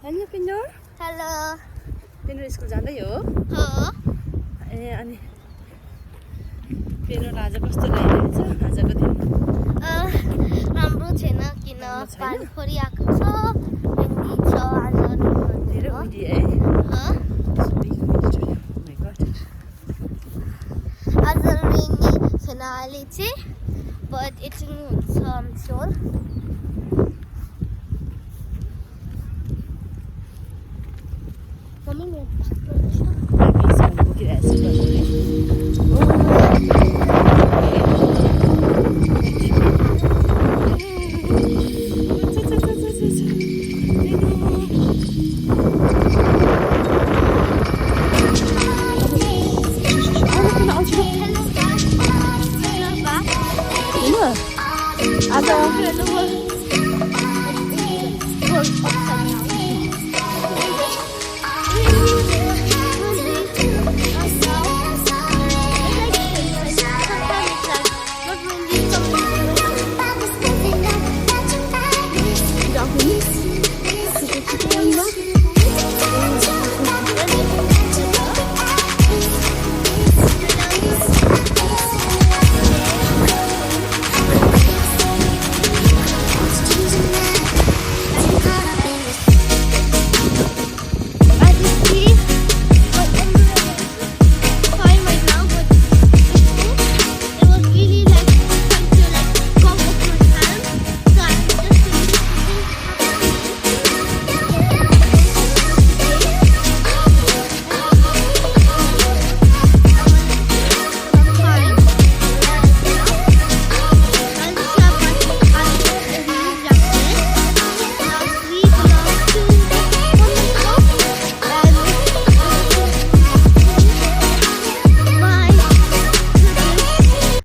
होइन पिन्डो hello पिन्डो school जाँदै हो ए अनि पिन्डोलाई आज कस्तो लागिरहेछ आजको दिन राम्रो छैन किन पानी परिआएको छ विन्डी छ आज धेरै विन्डी है आज रेनी छैन अहिले चाहिँ बट एकछिन हुन्छ I'm sure मम्मी मेरो बोकिरहेको छु